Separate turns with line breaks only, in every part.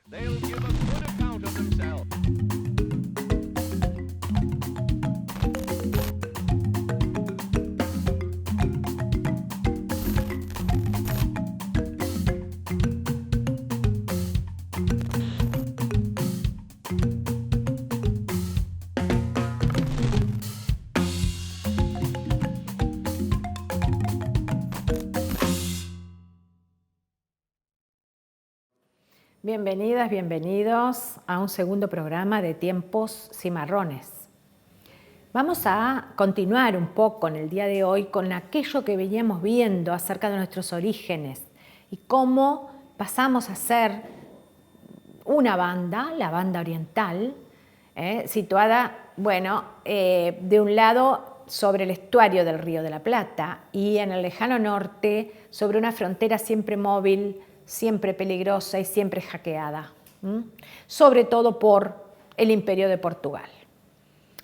They'll give a good account of themselves.
Bienvenidas, bienvenidos a un segundo programa de Tiempos Cimarrones. Vamos a continuar un poco en el día de hoy con aquello que veníamos viendo acerca de nuestros orígenes y cómo pasamos a ser una banda, la banda oriental, situada, de un lado sobre el estuario del Río de la Plata y en el lejano norte sobre una frontera siempre móvil, siempre peligrosa y siempre hackeada, sobre todo por el Imperio de Portugal.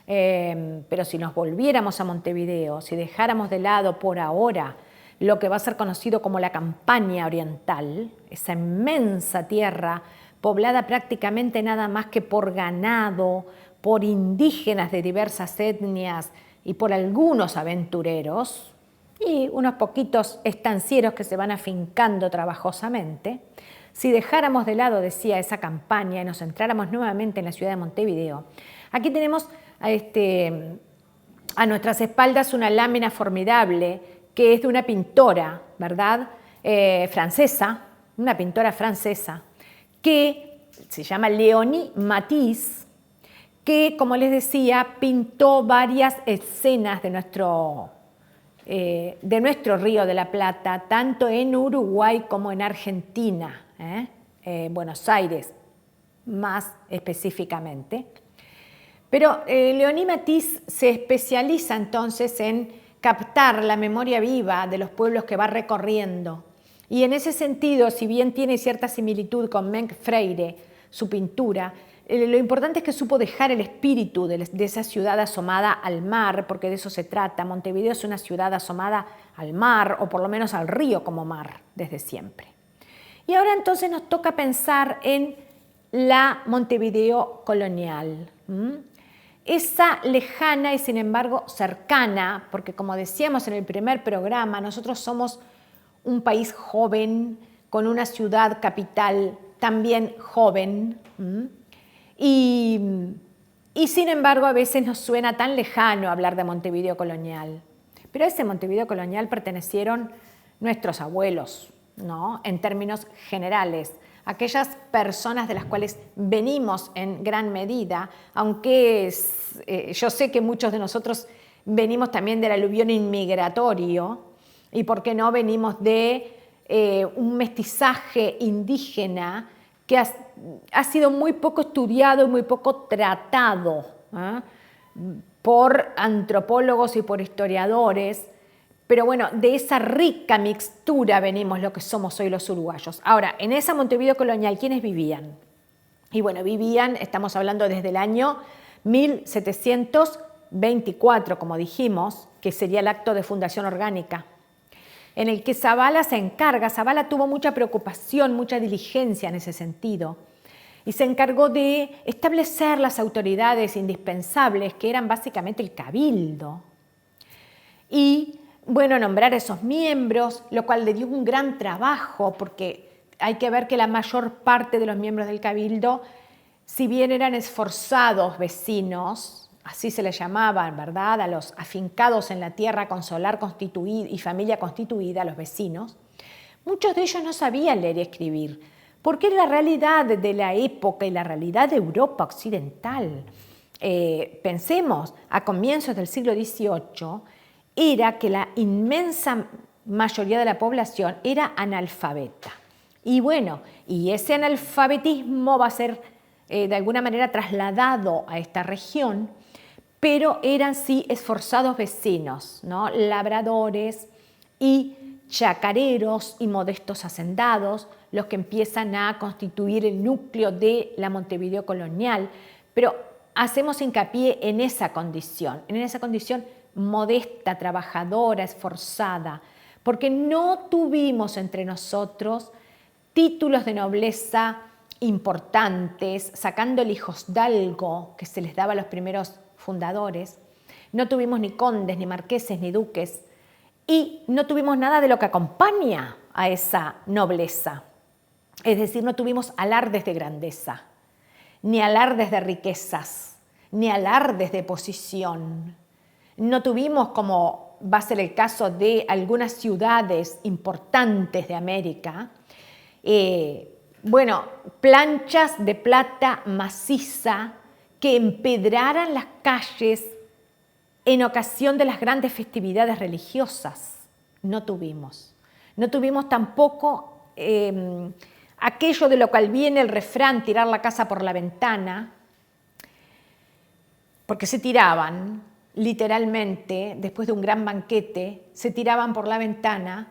Pero si nos volviéramos a Montevideo, si dejáramos de lado por ahora lo que va a ser conocido como la Campania Oriental, esa inmensa tierra poblada prácticamente nada más que por ganado, por indígenas de diversas etnias y por algunos aventureros, y unos poquitos estancieros que se van afincando trabajosamente, si dejáramos de lado, decía, esa campaña y nos centráramos nuevamente en la ciudad de Montevideo, aquí tenemos a nuestras espaldas una lámina formidable que es de una pintora, ¿verdad? Francesa, una pintora francesa, que se llama Léonie Matisse, que, como les decía, pintó varias escenas de nuestro Río de la Plata, tanto en Uruguay como en Argentina, Buenos Aires más específicamente. Pero Léonie Matisse se especializa entonces en captar la memoria viva de los pueblos que va recorriendo. Y en ese sentido, si bien tiene cierta similitud con Menk Freire, su pintura, lo importante es que supo dejar el espíritu de esa ciudad asomada al mar, porque de eso se trata. Montevideo es una ciudad asomada al mar, o por lo menos al río como mar, desde siempre. Y ahora entonces nos toca pensar en la Montevideo colonial. Esa lejana y sin embargo cercana, porque como decíamos en el primer programa, nosotros somos un país joven, con una ciudad capital también joven, y sin embargo a veces nos suena tan lejano hablar de Montevideo colonial. Pero a ese Montevideo colonial pertenecieron nuestros abuelos, ¿no? En términos generales, aquellas personas de las cuales venimos en gran medida, aunque yo sé que muchos de nosotros venimos también del aluvión inmigratorio y, ¿por qué no?, venimos de un mestizaje indígena que ha sido muy poco estudiado y muy poco tratado por antropólogos y por historiadores. Pero bueno, de esa rica mixtura venimos lo que somos hoy los uruguayos. Ahora, en esa Montevideo colonial, ¿quiénes vivían? Y bueno, vivían, estamos hablando desde el año 1724, como dijimos, que sería el acto de fundación orgánica, en el que Zavala se encarga. Zavala tuvo mucha preocupación, mucha diligencia en ese sentido, y se encargó de establecer las autoridades indispensables, que eran básicamente el cabildo, y nombrar esos miembros, lo cual le dio un gran trabajo, porque hay que ver que la mayor parte de los miembros del cabildo, si bien eran esforzados vecinos, así se les llamaban, ¿verdad?, a los afincados en la tierra con solar constituido y familia constituida, los vecinos, muchos de ellos no sabían leer y escribir, porque la realidad de la época y la realidad de Europa occidental, pensemos, a comienzos del siglo XVIII, era que la inmensa mayoría de la población era analfabeta. Y ese analfabetismo va a ser de alguna manera trasladado a esta región, pero eran sí esforzados vecinos, ¿no?, labradores y chacareros y modestos hacendados, los que empiezan a constituir el núcleo de la Montevideo colonial. Pero hacemos hincapié en esa condición modesta, trabajadora, esforzada, porque no tuvimos entre nosotros títulos de nobleza importantes, sacando el hijosdalgo que se les daba a los primeros fundadores. No tuvimos ni condes, ni marqueses, ni duques, y no tuvimos nada de lo que acompaña a esa nobleza. Es decir, no tuvimos alardes de grandeza, ni alardes de riquezas, ni alardes de posición. No tuvimos, como va a ser el caso de algunas ciudades importantes de América, planchas de plata maciza que empedraran las calles en ocasión de las grandes festividades religiosas. No tuvimos. No tuvimos tampoco aquello de lo cual viene el refrán, tirar la casa por la ventana, porque se tiraban, literalmente, después de un gran banquete, se tiraban por la ventana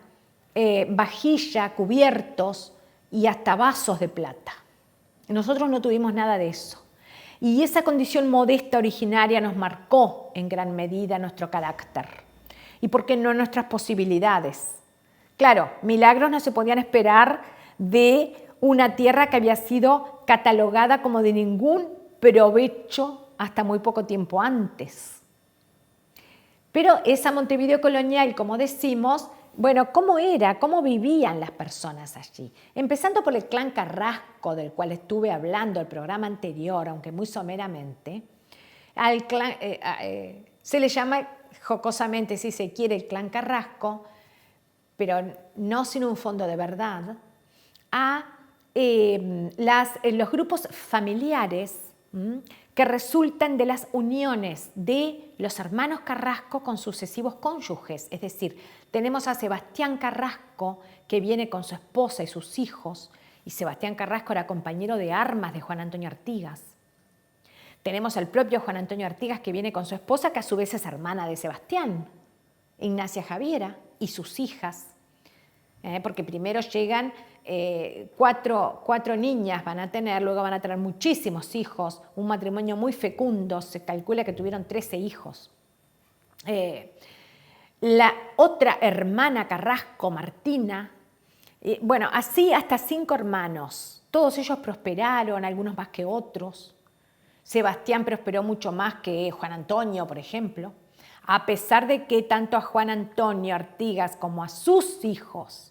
vajilla, cubiertos y hasta vasos de plata. Nosotros no tuvimos nada de eso. Y esa condición modesta originaria nos marcó en gran medida nuestro carácter. ¿Y por qué no nuestras posibilidades? Claro, milagros no se podían esperar de una tierra que había sido catalogada como de ningún provecho hasta muy poco tiempo antes. Pero esa Montevideo colonial, como decimos, ¿cómo era? ¿Cómo vivían las personas allí? Empezando por el clan Carrasco, del cual estuve hablando el programa anterior, aunque muy someramente. Al clan, se le llama jocosamente, si se quiere, el clan Carrasco, pero no sin un fondo de verdad, a los grupos familiares que resultan de las uniones de los hermanos Carrasco con sucesivos cónyuges. Es decir, tenemos a Sebastián Carrasco, que viene con su esposa y sus hijos, y Sebastián Carrasco era compañero de armas de Juan Antonio Artigas. Tenemos al propio Juan Antonio Artigas, que viene con su esposa, que a su vez es hermana de Sebastián, Ignacia Javiera, y sus hijas, porque primero llegan cuatro niñas van a tener, luego van a tener muchísimos hijos, un matrimonio muy fecundo, se calcula que tuvieron 13 hijos. La otra hermana Carrasco, Martina, así hasta 5 hermanos, todos ellos prosperaron, algunos más que otros. Sebastián prosperó mucho más que Juan Antonio, por ejemplo, a pesar de que tanto a Juan Antonio Artigas como a sus hijos,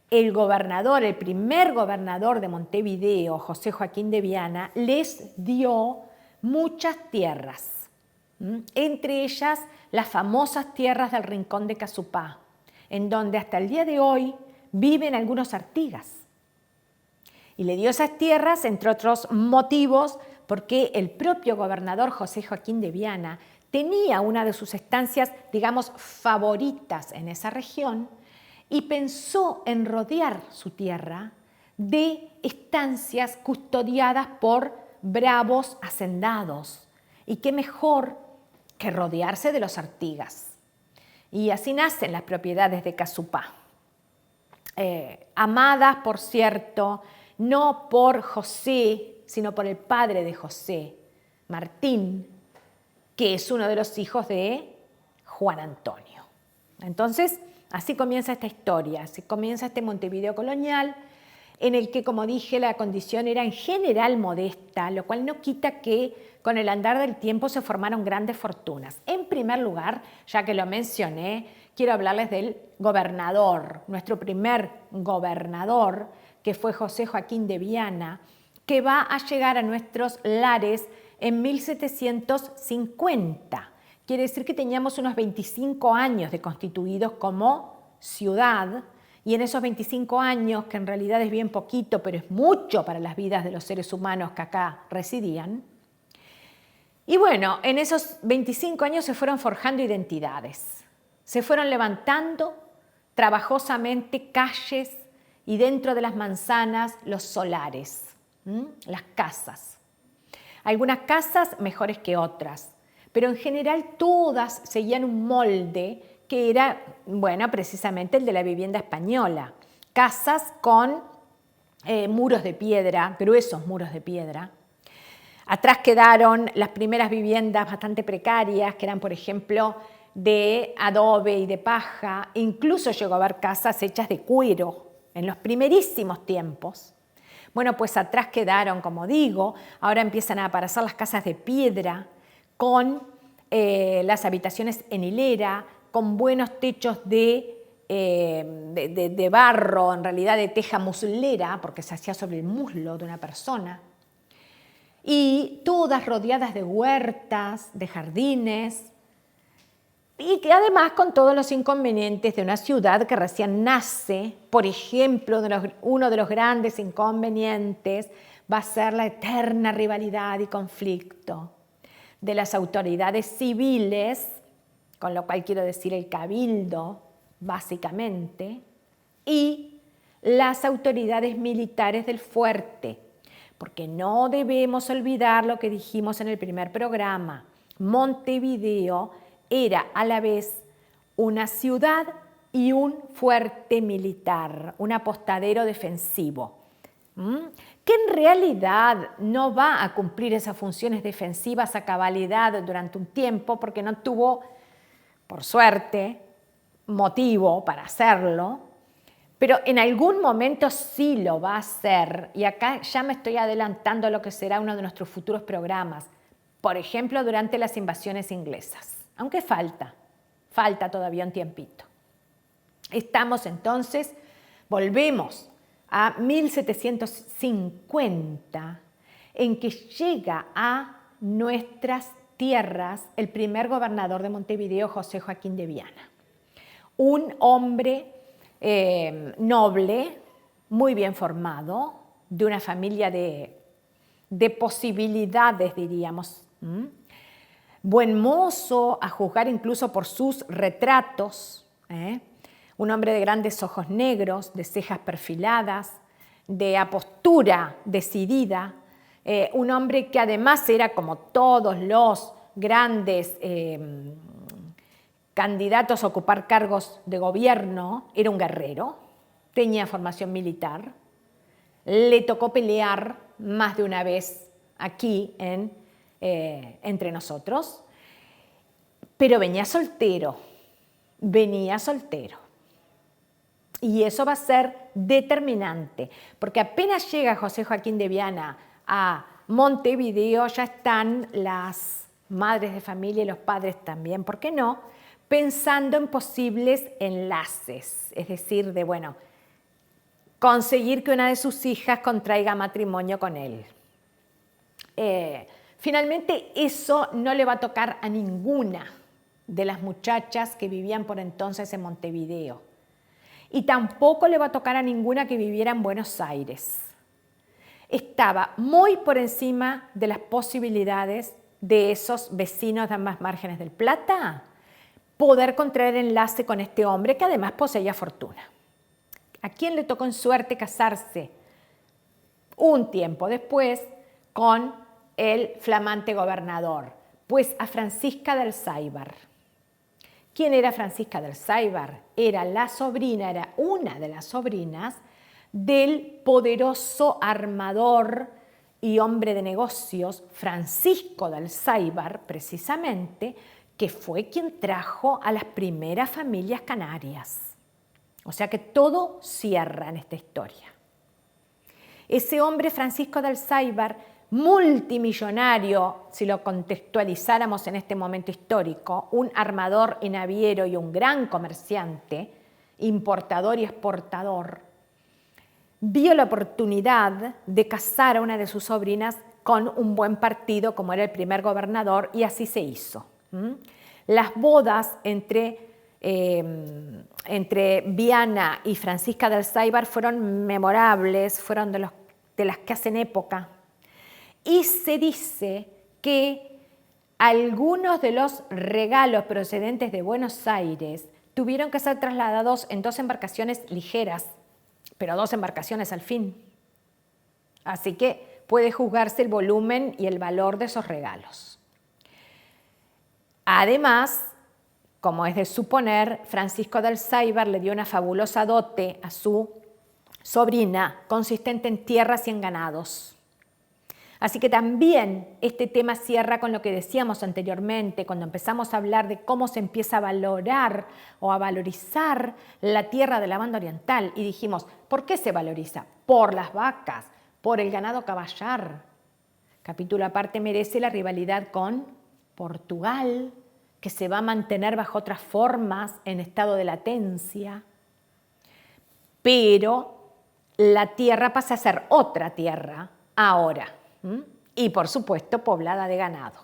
el gobernador, el primer gobernador de Montevideo, José Joaquín de Viana, les dio muchas tierras, entre ellas las famosas tierras del Rincón de Casupá, en donde hasta el día de hoy viven algunos Artigas. Y le dio esas tierras, entre otros motivos, porque el propio gobernador José Joaquín de Viana tenía una de sus estancias, digamos, favoritas en esa región, y pensó en rodear su tierra de estancias custodiadas por bravos hacendados. Y qué mejor que rodearse de los Artigas. Y así nacen las propiedades de Casupá. Amadas, por cierto, no por José, sino por el padre de José, Martín, que es uno de los hijos de Juan Antonio. Entonces, así comienza esta historia, así comienza este Montevideo colonial, en el que, como dije, la condición era en general modesta, lo cual no quita que con el andar del tiempo se formaron grandes fortunas. En primer lugar, ya que lo mencioné, quiero hablarles del gobernador, nuestro primer gobernador, que fue José Joaquín de Viana, que va a llegar a nuestros lares en 1750. Quiere decir que teníamos unos 25 años de constituidos como ciudad, y en esos 25 años, que en realidad es bien poquito, pero es mucho para las vidas de los seres humanos que acá residían, y en esos 25 años se fueron forjando identidades, se fueron levantando trabajosamente calles y dentro de las manzanas los solares, las casas. Algunas casas mejores que otras, pero en general todas seguían un molde que era, precisamente el de la vivienda española. Casas con muros de piedra, gruesos muros de piedra. Atrás quedaron las primeras viviendas bastante precarias, que eran, por ejemplo, de adobe y de paja. Incluso llegó a haber casas hechas de cuero en los primerísimos tiempos. Bueno, pues atrás quedaron, como digo, ahora empiezan a aparecer las casas de piedra con las habitaciones en hilera, con buenos techos de barro, en realidad de teja muslera, porque se hacía sobre el muslo de una persona, y todas rodeadas de huertas, de jardines, y que además con todos los inconvenientes de una ciudad que recién nace. Por ejemplo, uno de los grandes inconvenientes va a ser la eterna rivalidad y conflicto de las autoridades civiles, con lo cual quiero decir el cabildo, básicamente, y las autoridades militares del fuerte, porque no debemos olvidar lo que dijimos en el primer programa. Montevideo era a la vez una ciudad y un fuerte militar, un apostadero defensivo, que en realidad no va a cumplir esas funciones defensivas a cabalidad durante un tiempo, porque no tuvo, por suerte, motivo para hacerlo, pero en algún momento sí lo va a hacer, y acá ya me estoy adelantando a lo que será uno de nuestros futuros programas, por ejemplo, durante las invasiones inglesas, aunque falta todavía un tiempito. Estamos entonces, volvemos a 1750, en que llega a nuestras tierras el primer gobernador de Montevideo, José Joaquín de Viana. Un hombre noble, muy bien formado, de una familia de posibilidades, diríamos. Buen mozo, a juzgar incluso por sus retratos. Un hombre de grandes ojos negros, de cejas perfiladas, de apostura decidida. Un hombre que además era, como todos los grandes candidatos a ocupar cargos de gobierno, era un guerrero, tenía formación militar, le tocó pelear más de una vez aquí entre nosotros, pero venía soltero. Y eso va a ser determinante, porque apenas llega José Joaquín de Viana a Montevideo, ya están las madres de familia y los padres también, ¿por qué no?, pensando en posibles enlaces, es decir, de, conseguir que una de sus hijas contraiga matrimonio con él. Finalmente, eso no le va a tocar a ninguna de las muchachas que vivían por entonces en Montevideo. Y tampoco le va a tocar a ninguna que viviera en Buenos Aires. Estaba muy por encima de las posibilidades de esos vecinos de ambas márgenes del Plata poder contraer enlace con este hombre que además poseía fortuna. ¿A quién le tocó en suerte casarse un tiempo después con el flamante gobernador? Pues a Francisca de Alzáibar. ¿Quién era Francisca de Alzáibar? Era una de las sobrinas del poderoso armador y hombre de negocios Francisco de Alzáibar, precisamente, que fue quien trajo a las primeras familias canarias. O sea que todo cierra en esta historia. Ese hombre, Francisco de Alzáibar, multimillonario, si lo contextualizáramos en este momento histórico, un armador y naviero y un gran comerciante, importador y exportador, vio la oportunidad de casar a una de sus sobrinas con un buen partido como era el primer gobernador, y así se hizo. Las bodas entre Viana y Francisca de Alzáibar fueron memorables, fueron de las que hacen época. Y se dice que algunos de los regalos procedentes de Buenos Aires tuvieron que ser trasladados en 2 embarcaciones ligeras, pero 2 embarcaciones al fin. Así que puede juzgarse el volumen y el valor de esos regalos. Además, como es de suponer, Francisco de Alzáibar le dio una fabulosa dote a su sobrina, consistente en tierras y en ganados. Así que también este tema cierra con lo que decíamos anteriormente, cuando empezamos a hablar de cómo se empieza a valorar o a valorizar la tierra de la banda oriental. Y dijimos, ¿por qué se valoriza? Por las vacas, por el ganado caballar. Capítulo aparte merece la rivalidad con Portugal, que se va a mantener bajo otras formas en estado de latencia. Pero la tierra pasa a ser otra tierra ahora. Y por supuesto poblada de ganado.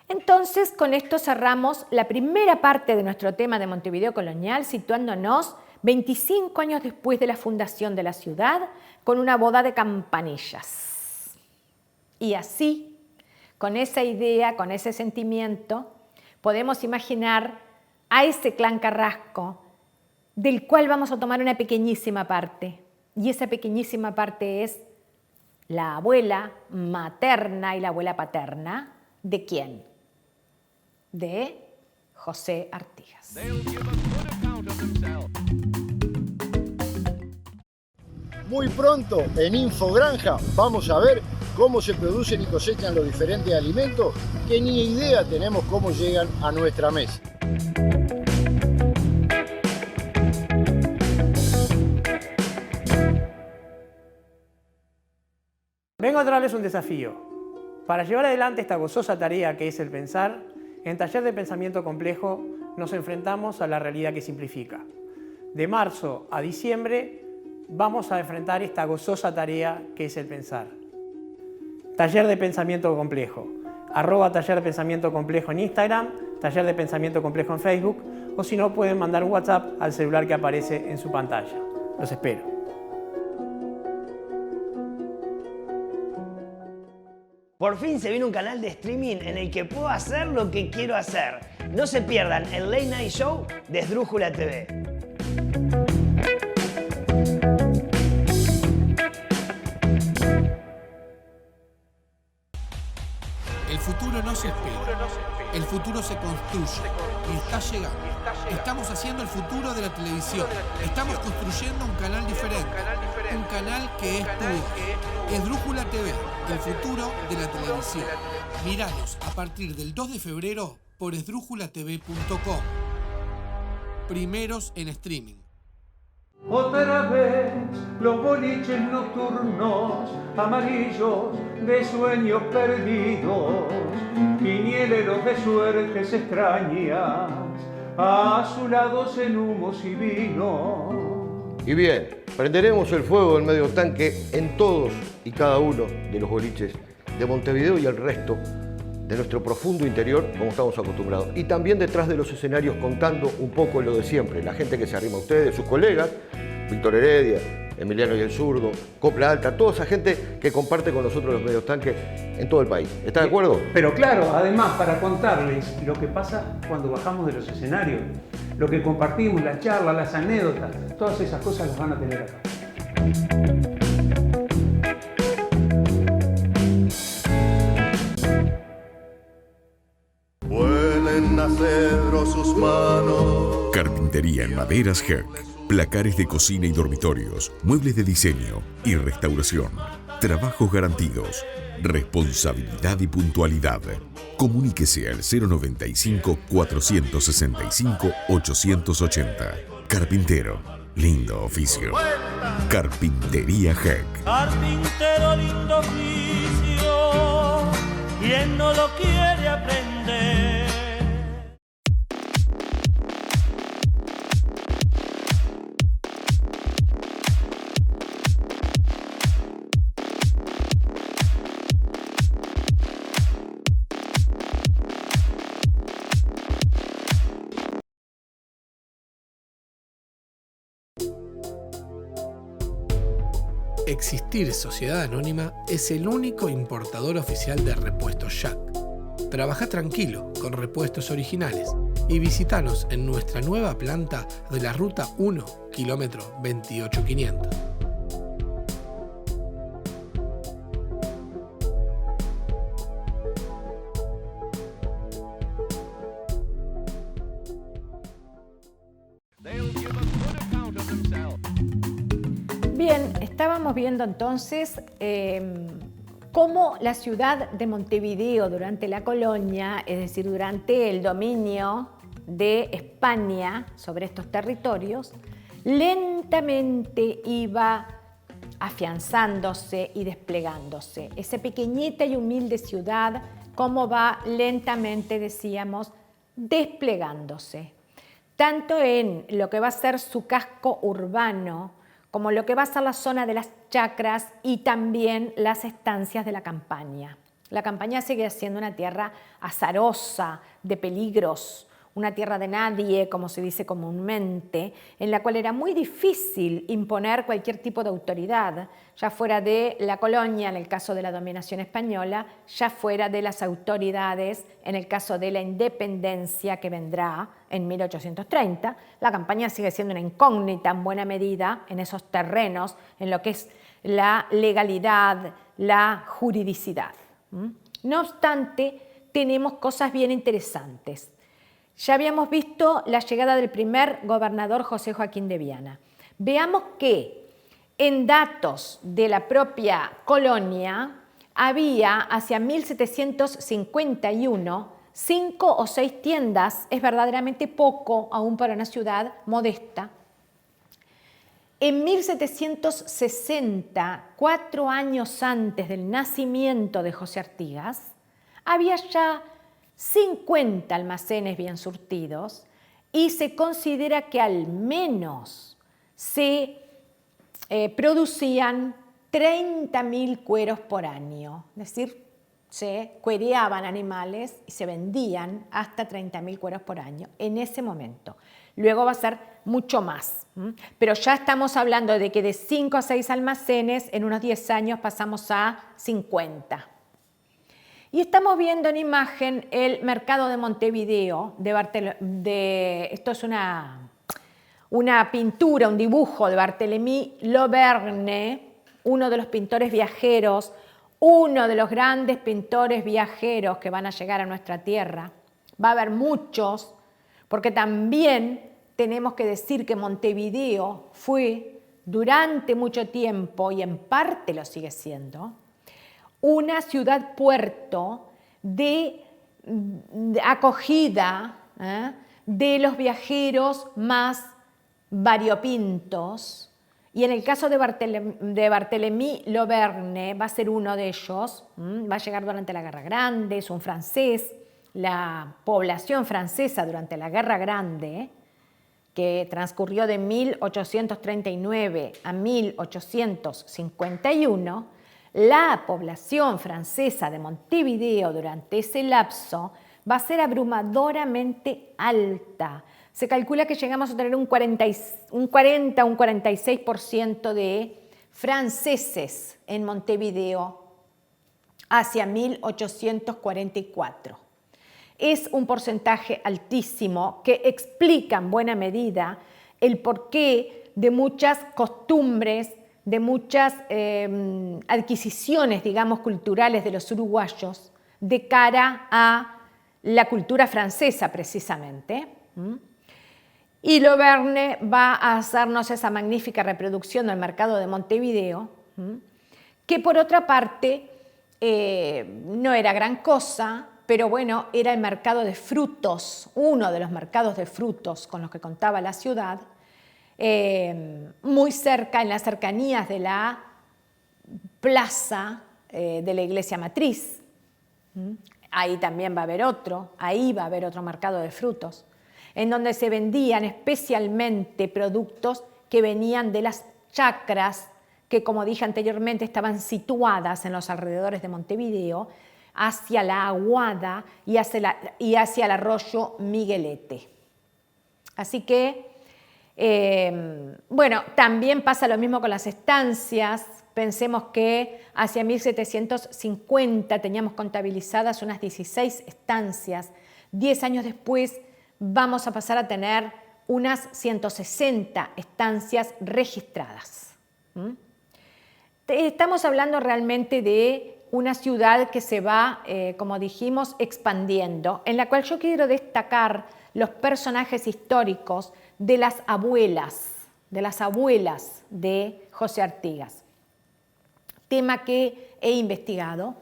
Entonces, con esto cerramos la primera parte de nuestro tema de Montevideo colonial, situándonos 25 años después de la fundación de la ciudad, con una boda de campanillas. Y así, con esa idea, con ese sentimiento, podemos imaginar a ese clan Carrasco, del cual vamos a tomar una pequeñísima parte. Y esa pequeñísima parte es la abuela materna y la abuela paterna. ¿De quién? De José Artigas.
They'll give a good account of themselves.
Muy pronto en Infogranja vamos a ver cómo se producen y cosechan los diferentes alimentos que ni idea tenemos cómo llegan a nuestra mesa.
Vengo a traerles un desafío. Para llevar adelante esta gozosa tarea que es el pensar, en Taller de Pensamiento Complejo nos enfrentamos a la realidad que simplifica. De marzo a diciembre vamos a enfrentar esta gozosa tarea que es el pensar. Taller de Pensamiento Complejo. @Taller de Pensamiento Complejo en Instagram, Taller de Pensamiento Complejo en Facebook, o si no pueden mandar un WhatsApp al celular que aparece en su pantalla. Los espero.
Por fin se viene un canal de streaming en el que puedo hacer lo que quiero hacer. No se pierdan el Late Night Show de Esdrújula TV.
El futuro no se espera, el futuro se construye y está llegando. Estamos haciendo el futuro de la televisión. Estamos construyendo un canal diferente, un canal que es tuyo. Esdrújula TV, el futuro de la televisión. Míranos a partir del 2 de febrero por esdrújulatv.com. Primeros en streaming.
Otra vez los boliches nocturnos, amarillos de sueños perdidos, quiniereros de suertes extrañas, azulados en humos y vino.
Y bien, prenderemos el fuego del medio tanque en todos y cada uno de los boliches de Montevideo y el resto de nuestro profundo interior, como estamos acostumbrados. Y también detrás de los escenarios contando un poco lo de siempre, la gente que se arrima a ustedes, sus colegas, Víctor Heredia, Emiliano y el Zurdo, Copla Alta, toda esa gente que comparte con nosotros los medios tanques en todo el país. ¿Está de acuerdo?
Pero claro, además para contarles lo que pasa cuando bajamos de los escenarios, lo que compartimos, la charla, las anécdotas, todas esas cosas las van a tener acá.
Vuelen a cedro sus manos.
Carpintería en maderas Herc. Placares de cocina y dormitorios, muebles de diseño y restauración. Trabajos garantidos. Responsabilidad y puntualidad. Comuníquese al 095-465-880. Carpintero. Lindo oficio. Carpintería Herc.
Carpintero, lindo oficio. ¿Quién no lo quiere aprender?
Existir Sociedad Anónima es el único importador oficial de repuestos Jack. Trabaja tranquilo con repuestos originales y visítanos en nuestra nueva planta de la Ruta 1, kilómetro 28500.
They'll give a good account of themselves.
Bien, estábamos viendo entonces cómo la ciudad de Montevideo durante la colonia, es decir, durante el dominio de España sobre estos territorios, lentamente iba afianzándose y desplegándose. Esa pequeñita y humilde ciudad, cómo va lentamente, decíamos, desplegándose, tanto en lo que va a ser su casco urbano, como lo que va a ser la zona de las chacras y también las estancias de la campaña. La campaña sigue siendo una tierra azarosa, de peligros, una tierra de nadie, como se dice comúnmente, en la cual era muy difícil imponer cualquier tipo de autoridad, ya fuera de la colonia, en el caso de la dominación española, ya fuera de las autoridades, en el caso de la independencia que vendrá en 1830. La campaña sigue siendo una incógnita en buena medida en esos terrenos, en lo que es la legalidad, la juridicidad. No obstante, tenemos cosas bien interesantes. Ya habíamos visto la llegada del primer gobernador José Joaquín de Viana. Veamos que en datos de la propia colonia había hacia 1751 5 o 6 tiendas, es verdaderamente poco aún para una ciudad modesta. En 1760, 4 años antes del nacimiento de José Artigas, había ya 50 almacenes bien surtidos y se considera que al menos se producían 30.000 cueros por año, es decir, se cuereaban animales y se vendían hasta 30.000 cueros por año en ese momento. Luego va a ser mucho más, pero ya estamos hablando de que de 5 a 6 almacenes en unos 10 años pasamos a 50. Y estamos viendo en imagen el mercado de Montevideo, esto es una pintura, un dibujo de Barthélemy Loberne, uno de los pintores viajeros, uno de los grandes pintores viajeros que van a llegar a nuestra tierra. Va a haber muchos, porque también tenemos que decir que Montevideo fue durante mucho tiempo, y en parte lo sigue siendo, una ciudad-puerto de acogida de los viajeros más variopintos, y en el caso de Barthélemy Loberne va a ser uno de ellos, va a llegar durante la Guerra Grande, es un francés, la población francesa durante la Guerra Grande, que transcurrió de 1839 a 1851, la población francesa de Montevideo durante ese lapso va a ser abrumadoramente alta. Se calcula que llegamos a tener un 46% de franceses en Montevideo hacia 1844. Es un porcentaje altísimo que explica en buena medida el porqué de muchas costumbres, de muchas adquisiciones, digamos, culturales de los uruguayos de cara a la cultura francesa, precisamente. Y Loberne va a hacernos esa magnífica reproducción del mercado de Montevideo, que por otra parte no era gran cosa, pero bueno, era el mercado de frutos, uno de los mercados de frutos con los que contaba la ciudad, muy cerca, en las cercanías de la plaza de la iglesia matriz. Ahí también va a haber otro, ahí va a haber otro mercado de frutos, en donde se vendían especialmente productos que venían de las chacras, que como dije anteriormente estaban situadas en los alrededores de Montevideo, hacia la Aguada y hacia el arroyo Miguelete. Así que, bueno, también pasa lo mismo con las estancias. Pensemos que hacia 1750 teníamos contabilizadas unas 16 estancias. 10 años después vamos a pasar a tener unas 160 estancias registradas. Estamos hablando realmente de una ciudad que se va, como dijimos, expandiendo, en la cual yo quiero destacar los personajes históricos de las abuelas de José Artigas. Tema que he investigado,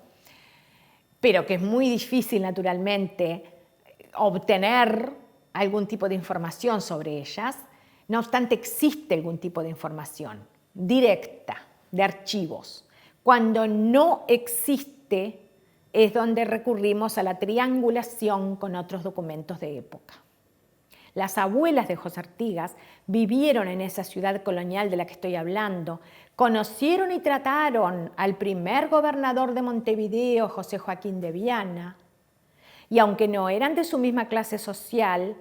pero que es muy difícil, naturalmente, obtener algún tipo de información sobre ellas. No obstante, existe algún tipo de información directa. de archivos. Cuando no existe es donde recurrimos a la triangulación con otros documentos de época. Las abuelas de José Artigas vivieron en esa ciudad colonial de la que estoy hablando, conocieron y trataron al primer gobernador de Montevideo, José Joaquín de Viana, y aunque no eran de su misma clase social,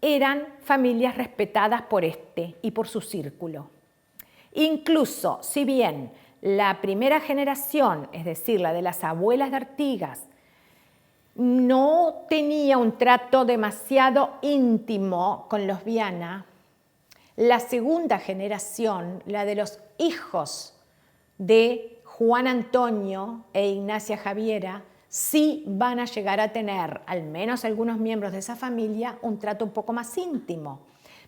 eran familias respetadas por este y por su círculo. Incluso, si bien la primera generación, es decir, la de las abuelas de Artigas, no tenía un trato demasiado íntimo con los Viana, la segunda generación, la de los hijos de Juan Antonio e Ignacia Javiera, sí van a llegar a tener, al menos algunos miembros de esa familia, un trato un poco más íntimo.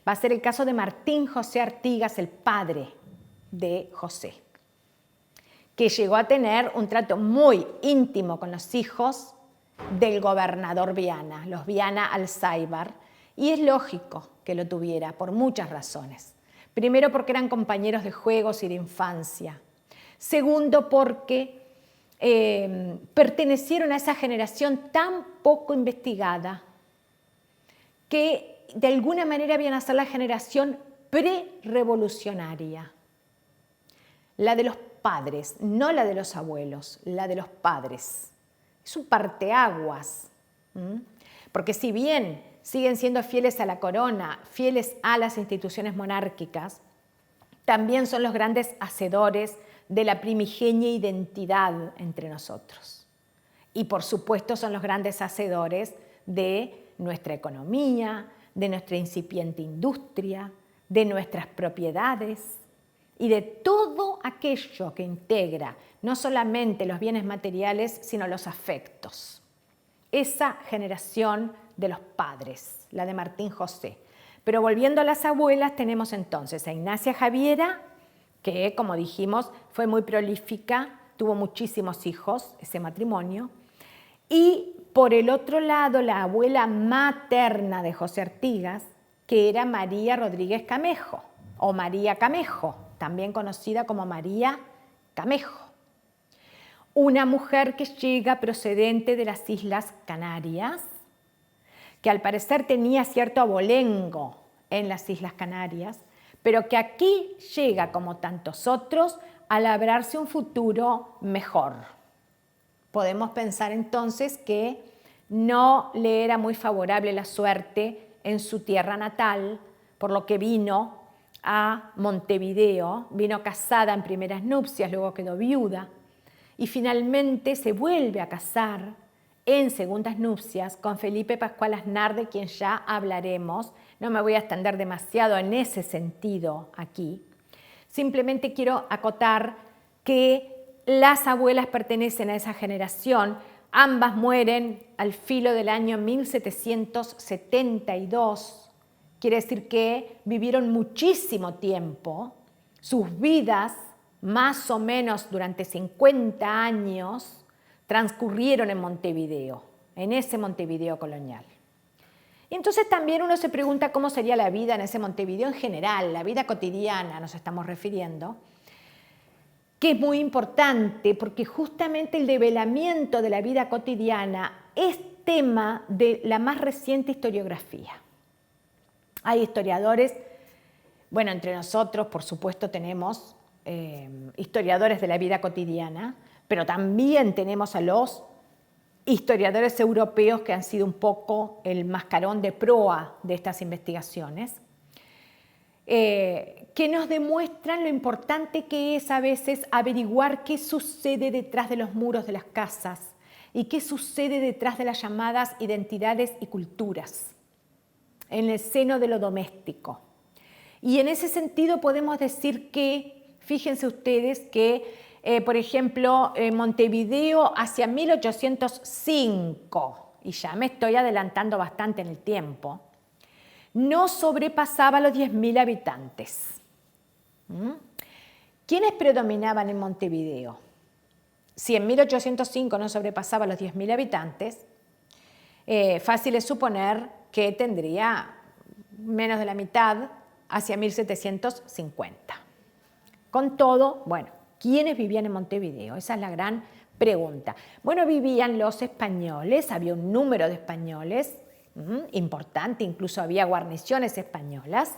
Va a ser el caso de Martín José Artigas, el padre de José, que llegó a tener un trato muy íntimo con los hijos del gobernador Viana, los Viana Alzáibar, y es lógico que lo tuviera por muchas razones. Primero, porque eran compañeros de juegos y de infancia. Segundo, porque pertenecieron a esa generación tan poco investigada que de alguna manera viene a ser la generación pre-revolucionaria. La de los padres, no la de los abuelos, la de los padres. Es un parteaguas, porque si bien siguen siendo fieles a la corona, fieles a las instituciones monárquicas, también son los grandes hacedores de la primigenia identidad entre nosotros. Y por supuesto son los grandes hacedores de nuestra economía, de nuestra incipiente industria, de nuestras propiedades y de todo aquello que integra no solamente los bienes materiales, sino los afectos. Esa generación de los padres, la de Martín José. Pero volviendo a las abuelas, tenemos entonces a Ignacia Javiera, que, como dijimos, fue muy prolífica, tuvo muchísimos hijos, ese matrimonio. Y por el otro lado, la abuela materna de José Artigas, que era María Rodríguez Camejo, o María Camejo, también conocida como María Camejo. Una mujer que llega procedente de las Islas Canarias, que al parecer tenía cierto abolengo en las Islas Canarias, pero que aquí llega, como tantos otros, a labrarse un futuro mejor. Podemos pensar entonces que no le era muy favorable la suerte en su tierra natal, por lo que vino a Montevideo, vino casada en primeras nupcias, luego quedó viuda, y finalmente se vuelve a casar en segundas nupcias con Felipe Pascual Aznar, de quien ya hablaremos. No me voy a extender demasiado en ese sentido aquí. Simplemente quiero acotar que las abuelas pertenecen a esa generación. Ambas mueren al filo del año 1772. Quiere decir que vivieron muchísimo tiempo. Sus vidas, más o menos durante 50 años, transcurrieron en Montevideo, en ese Montevideo colonial. Y entonces también uno se pregunta cómo sería la vida en ese Montevideo en general, la vida cotidiana nos estamos refiriendo, que es muy importante porque justamente el develamiento de la vida cotidiana es tema de la más reciente historiografía. Hay historiadores, bueno, entre nosotros por supuesto tenemos historiadores de la vida cotidiana, pero también tenemos a los historiadores europeos que han sido un poco el mascarón de proa de estas investigaciones, que nos demuestran lo importante que es a veces averiguar qué sucede detrás de los muros de las casas y qué sucede detrás de las llamadas identidades y culturas, en el seno de lo doméstico. Y en ese sentido podemos decir que, fíjense ustedes que por ejemplo, Montevideo hacia 1805, y ya me estoy adelantando bastante en el tiempo, no sobrepasaba los 10.000 habitantes. ¿Quiénes predominaban en Montevideo? Si en 1805 no sobrepasaba los 10.000 habitantes, fácil es suponer que tendría menos de la mitad hacia 1750. Con todo, bueno, ¿Quiénes vivían en Montevideo? Esa es la gran pregunta. Bueno, vivían los españoles, había un número de españoles importante, incluso había guarniciones españolas.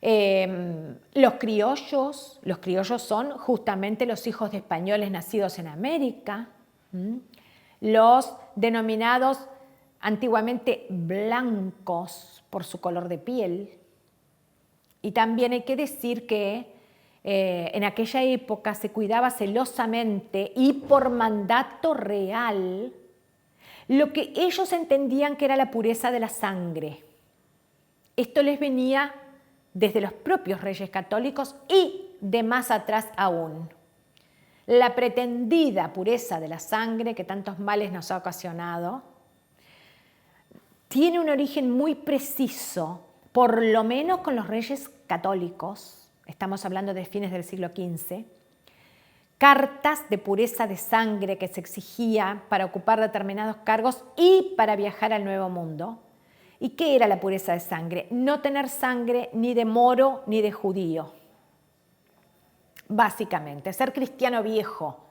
Los criollos son justamente los hijos de españoles nacidos en América, los denominados antiguamente blancos por su color de piel. Y también hay que decir que en aquella época se cuidaba celosamente y por mandato real lo que ellos entendían que era la pureza de la sangre. Esto les venía desde los propios reyes católicos y de más atrás aún. La pretendida pureza de la sangre que tantos males nos ha ocasionado tiene un origen muy preciso, por lo menos con los reyes católicos, estamos hablando de fines del siglo XV, cartas de pureza de sangre que se exigía para ocupar determinados cargos y para viajar al Nuevo Mundo. ¿Y qué era la pureza de sangre? No tener sangre ni de moro ni de judío. Básicamente, ser cristiano viejo,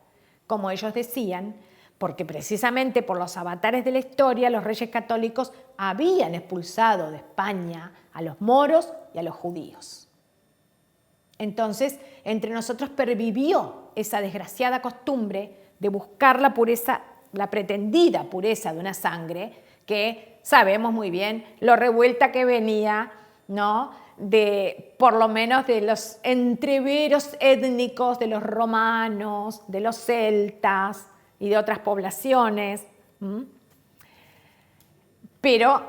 como ellos decían, porque precisamente por los avatares de la historia los reyes católicos habían expulsado de España a los moros y a los judíos. Entonces, entre nosotros pervivió esa desgraciada costumbre de buscar la pureza, la pretendida pureza de una sangre que sabemos muy bien lo revuelta que venía, ¿no?, por lo menos de los entreveros étnicos de los romanos, de los celtas y de otras poblaciones. Pero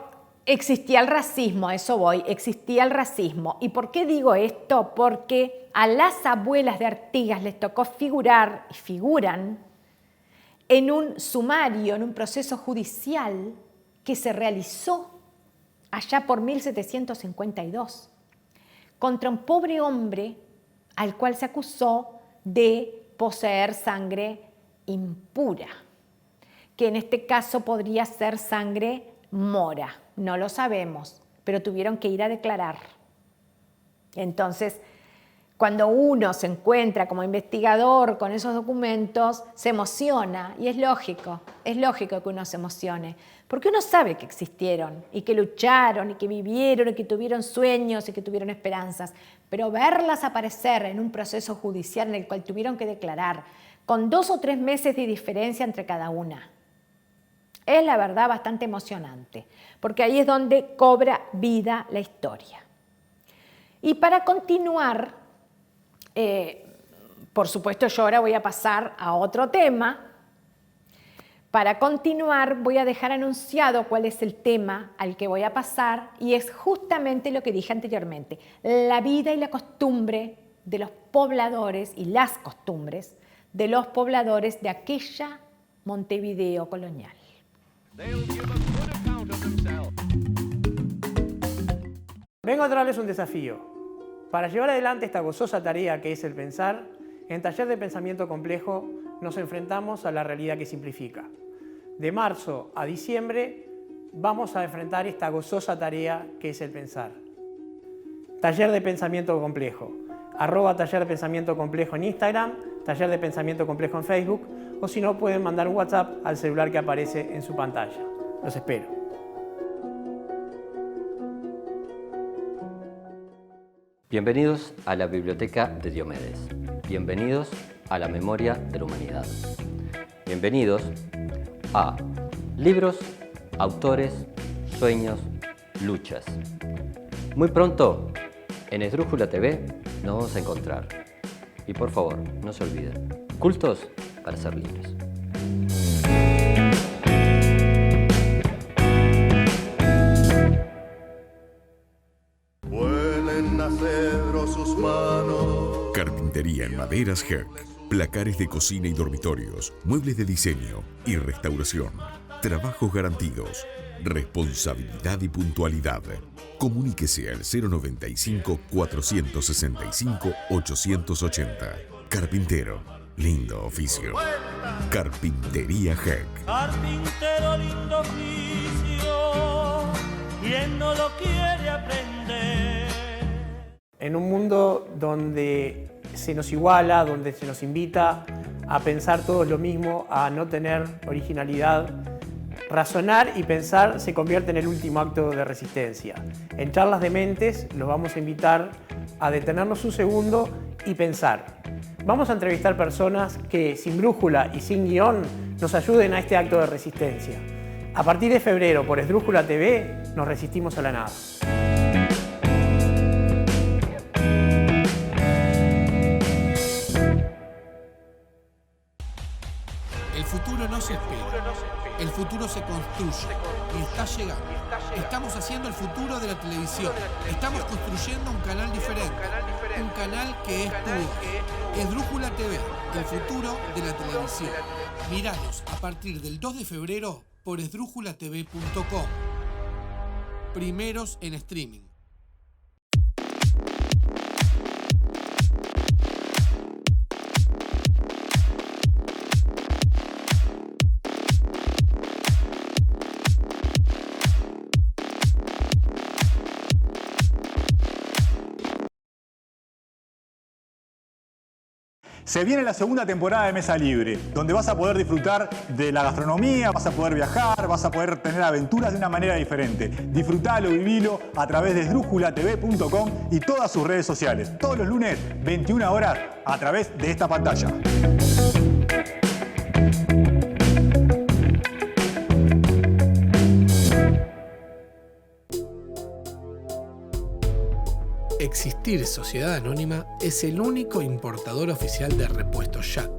existía el racismo, a eso voy, existía el racismo. ¿Y por qué digo esto? Porque a las abuelas de Artigas les tocó figurar, y figuran, en un sumario, en un proceso judicial que se realizó allá por 1752 contra un pobre hombre al cual se acusó de poseer sangre impura, que en este caso podría ser sangre mora. No lo sabemos, pero tuvieron que ir a declarar. Entonces, cuando uno se encuentra como investigador con esos documentos, se emociona, y es lógico que uno se emocione, porque uno sabe que existieron, y que lucharon, y que vivieron, y que tuvieron sueños, y que tuvieron esperanzas, pero verlas aparecer en un proceso judicial en el cual tuvieron que declarar, con 2 o 3 meses de diferencia entre cada una, es la verdad bastante emocionante, porque ahí es donde cobra vida la historia. Y para continuar, por supuesto yo ahora voy a pasar a otro tema. Para continuar voy a dejar anunciado cuál es el tema al que voy a pasar, y es justamente lo que dije anteriormente, la vida y la costumbre de los pobladores y las costumbres de los pobladores de aquella Montevideo colonial.
Vengo a traerles un desafío. Para llevar adelante esta gozosa tarea que es el pensar, en Taller de Pensamiento Complejo nos enfrentamos a la realidad que simplifica. De marzo a diciembre vamos a enfrentar esta gozosa tarea que es el pensar. Taller de Pensamiento Complejo. @Taller de Pensamiento Complejo en Instagram, Taller de Pensamiento Complejo en Facebook, o si no pueden mandar un WhatsApp al celular que aparece en su pantalla. Los espero.
Bienvenidos a la Biblioteca de Diomedes. Bienvenidos a la memoria de la humanidad. Bienvenidos a libros, autores, sueños, luchas. Muy pronto, en Esdrújula TV, nos vamos a encontrar. Y por favor, no se olviden, cultos para ser libres.
Vuelen a cedro sus manos.
Carpintería en maderas Herc. Placares de cocina y dormitorios, muebles de diseño y restauración. Trabajos garantidos. Responsabilidad y puntualidad. Comuníquese al 095-465-880. Carpintero. Lindo oficio. Carpintería Herc.
Carpintero, lindo oficio, ¿quién no lo quiere aprender?
En un mundo donde se nos iguala, donde se nos invita a pensar todos lo mismo, a no tener originalidad. Razonar y pensar se convierte en el último acto de resistencia. En Charlas de Mentes los vamos a invitar a detenernos un segundo y pensar. Vamos a entrevistar personas que sin brújula y sin guión nos ayuden a este acto de resistencia. A partir de febrero por Esdrújula TV nos resistimos a la nada.
El futuro no se espera, el futuro se construye y está llegando. Estamos haciendo el futuro de la televisión. Estamos construyendo un canal diferente, un canal que es tu voz. Esdrújula TV, el futuro de la televisión. Míranos a partir del 2 de febrero por esdrújulatv.com. Primeros en streaming.
Se viene la segunda temporada de Mesa Libre, donde vas a poder disfrutar de la gastronomía, vas a poder viajar, vas a poder tener aventuras de una manera diferente. Disfrutalo, vivilo a través de esdrújulatv.com y todas sus redes sociales. Todos los lunes, 21 horas, a través de esta pantalla.
Existir Sociedad Anónima es el único importador oficial de repuestos Jack.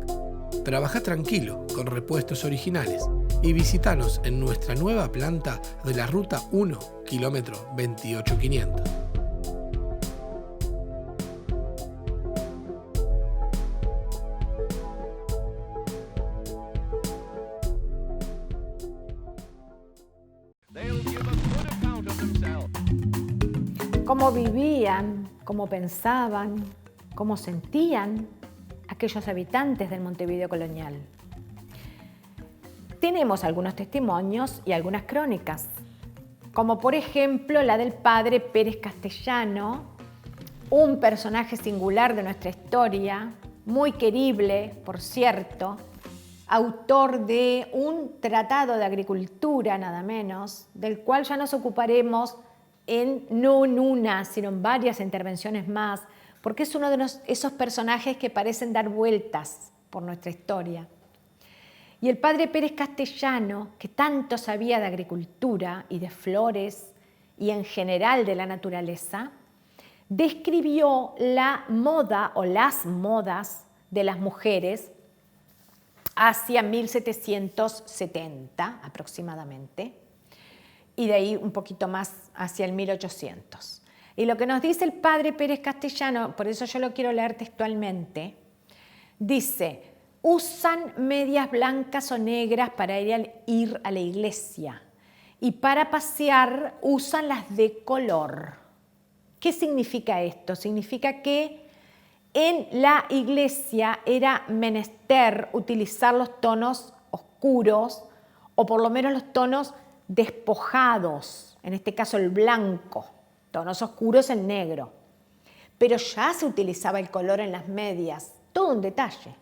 Trabaja tranquilo con repuestos originales y visítanos en nuestra nueva planta de la Ruta 1, kilómetro 28500.
They'll give a good account of themselves.
Cómo vivían, cómo pensaban, cómo sentían aquellos habitantes del Montevideo colonial. Tenemos algunos testimonios y algunas crónicas, como por ejemplo la del padre Pérez Castellano, un personaje singular de nuestra historia, muy querible, por cierto, autor de un tratado de agricultura, nada menos, del cual ya nos ocuparemos no en una, sino en varias intervenciones más, porque es uno de esos personajes que parecen dar vueltas por nuestra historia. Y el padre Pérez Castellano, que tanto sabía de agricultura y de flores y en general de la naturaleza, describió la moda o las modas de las mujeres hacia 1770 aproximadamente, y de ahí un poquito más hacia el 1800. Y lo que nos dice el padre Pérez Castellano, por eso yo lo quiero leer textualmente, dice: usan medias blancas o negras para ir a la iglesia y para pasear usan las de color. ¿Qué significa esto? Significa que en la iglesia era menester utilizar los tonos oscuros o por lo menos los tonos despojados, en este caso el blanco, tonos oscuros el negro. Pero ya se utilizaba el color en las medias, todo un detalle.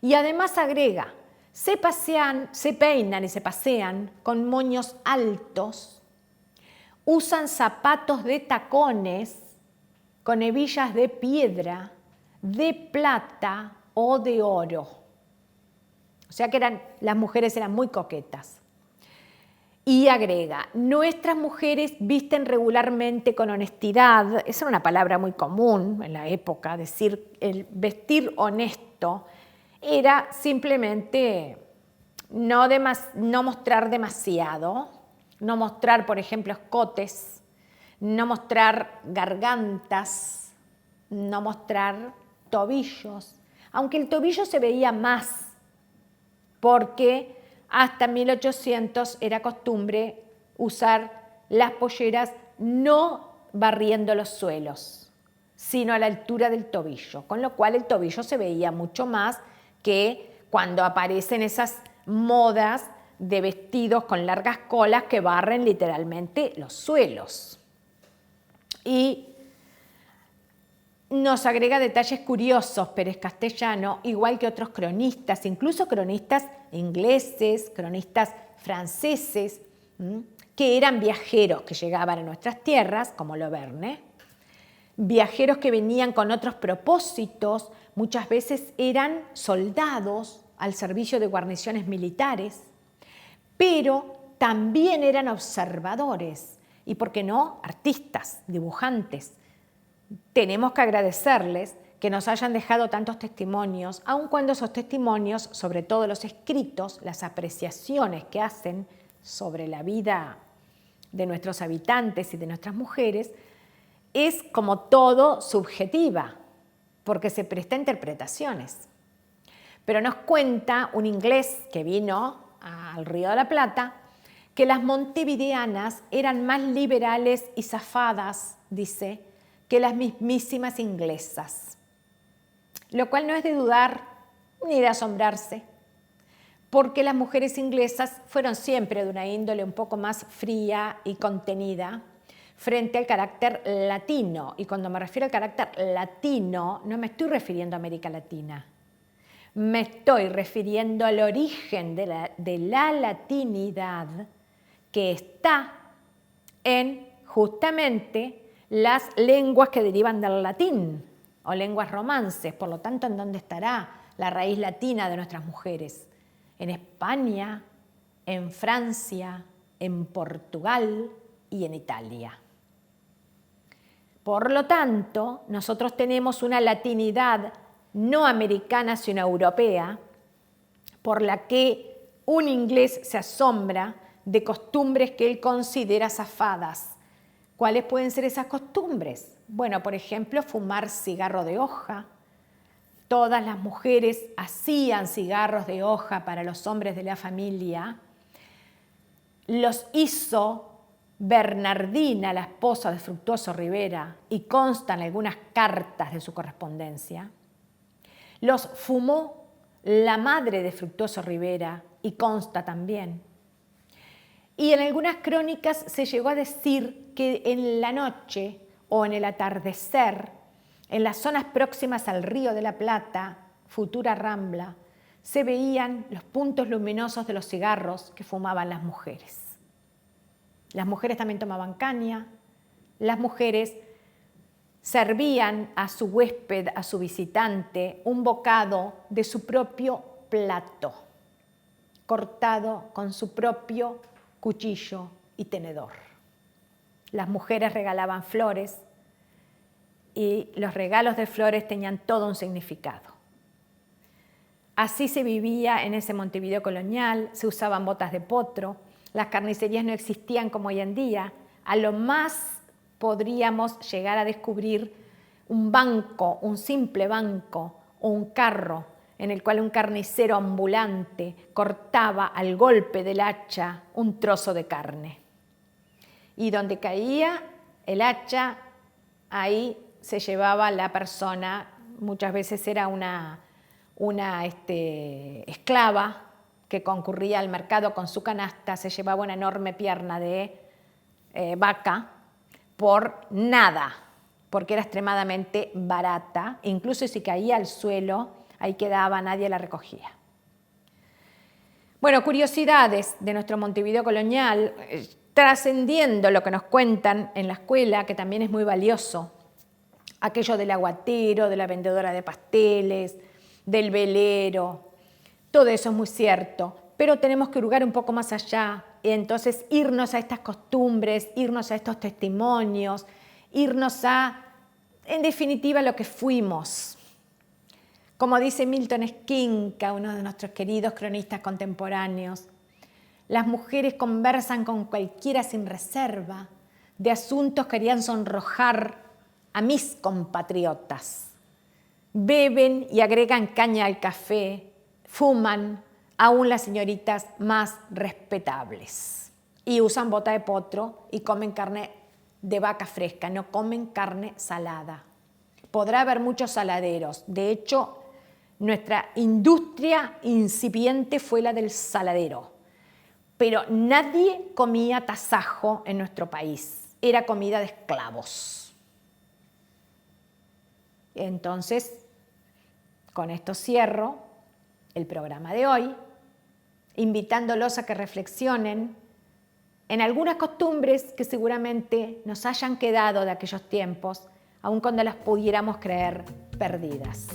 Y además agrega, se peinan y se pasean con moños altos, usan zapatos de tacones con hebillas de piedra, de plata o de oro. O sea que las mujeres eran muy coquetas. Y agrega, nuestras mujeres visten regularmente con honestidad. Esa era una palabra muy común en la época, decir el vestir honesto era simplemente no mostrar demasiado, no mostrar, por ejemplo, escotes, no mostrar gargantas, no mostrar tobillos, aunque el tobillo se veía más, porque hasta 1800 era costumbre usar las polleras no barriendo los suelos, sino a la altura del tobillo, con lo cual el tobillo se veía mucho más que cuando aparecen esas modas de vestidos con largas colas que barren literalmente los suelos. Y nos agrega detalles curiosos Pérez Castellano, igual que otros cronistas, incluso cronistas ingleses, cronistas franceses, que eran viajeros que llegaban a nuestras tierras, como Loverne, viajeros que venían con otros propósitos, muchas veces eran soldados al servicio de guarniciones militares, pero también eran observadores y, ¿por qué no?, artistas, dibujantes. Tenemos que agradecerles que nos hayan dejado tantos testimonios, aun cuando esos testimonios, sobre todo los escritos, las apreciaciones que hacen sobre la vida de nuestros habitantes y de nuestras mujeres, es como todo subjetiva, porque se presta a interpretaciones. Pero nos cuenta un inglés que vino al Río de la Plata que las montevideanas eran más liberales y zafadas, dice, que las mismísimas inglesas. Lo cual no es de dudar ni de asombrarse, porque las mujeres inglesas fueron siempre de una índole un poco más fría y contenida frente al carácter latino. Y cuando me refiero al carácter latino, no me estoy refiriendo a América Latina. Me estoy refiriendo al origen de la latinidad que está en justamente las lenguas que derivan del latín o lenguas romances. Por lo tanto, ¿en dónde estará la raíz latina de nuestras mujeres? En España, en Francia, en Portugal y en Italia. Por lo tanto, nosotros tenemos una latinidad no americana, sino europea, por la que un inglés se asombra de costumbres que él considera zafadas. ¿Cuáles pueden ser esas costumbres? Bueno, por ejemplo, fumar cigarro de hoja. Todas las mujeres hacían cigarros de hoja para los hombres de la familia. Los hizo Bernardina, la esposa de Fructuoso Rivera, y constan algunas cartas de su correspondencia. Los fumó la madre de Fructuoso Rivera, y consta también. Y en algunas crónicas se llegó a decir que en la noche o en el atardecer, en las zonas próximas al Río de la Plata, futura Rambla, se veían los puntos luminosos de los cigarros que fumaban las mujeres. Las mujeres también tomaban caña, las mujeres servían a su huésped, a su visitante, un bocado de su propio plato, cortado con su propio cuchillo y tenedor. Las mujeres regalaban flores y los regalos de flores tenían todo un significado. Así se vivía en ese Montevideo colonial, se usaban botas de potro, las carnicerías no existían como hoy en día. A lo más podríamos llegar a descubrir un banco, un simple banco o un carro en el cual un carnicero ambulante cortaba al golpe del hacha un trozo de carne. Y donde caía el hacha, ahí se llevaba la persona, muchas veces era una esclava que concurría al mercado con su canasta, se llevaba una enorme pierna de vaca por nada, porque era extremadamente barata, incluso si caía al suelo, ahí quedaba, nadie la recogía. Bueno, curiosidades de nuestro Montevideo colonial, trascendiendo lo que nos cuentan en la escuela, que también es muy valioso, aquello del aguatero, de la vendedora de pasteles, del velero, todo eso es muy cierto, pero tenemos que hurgar un poco más allá y entonces irnos a estas costumbres, irnos a estos testimonios, irnos a, en definitiva, lo que fuimos. Como dice Milton Esquinca, uno de nuestros queridos cronistas contemporáneos, las mujeres conversan con cualquiera sin reserva de asuntos que harían sonrojar a mis compatriotas. Beben y agregan caña al café, fuman, aún las señoritas más respetables. Y usan bota de potro y comen carne de vaca fresca, no comen carne salada. Podrá haber muchos saladeros. De hecho, nuestra industria incipiente fue la del saladero. Pero nadie comía tasajo en nuestro país. Era comida de esclavos. entonces, con esto cierro el programa de hoy, invitándolos a que reflexionen en algunas costumbres que seguramente nos hayan quedado de aquellos tiempos, aun cuando las pudiéramos creer perdidas.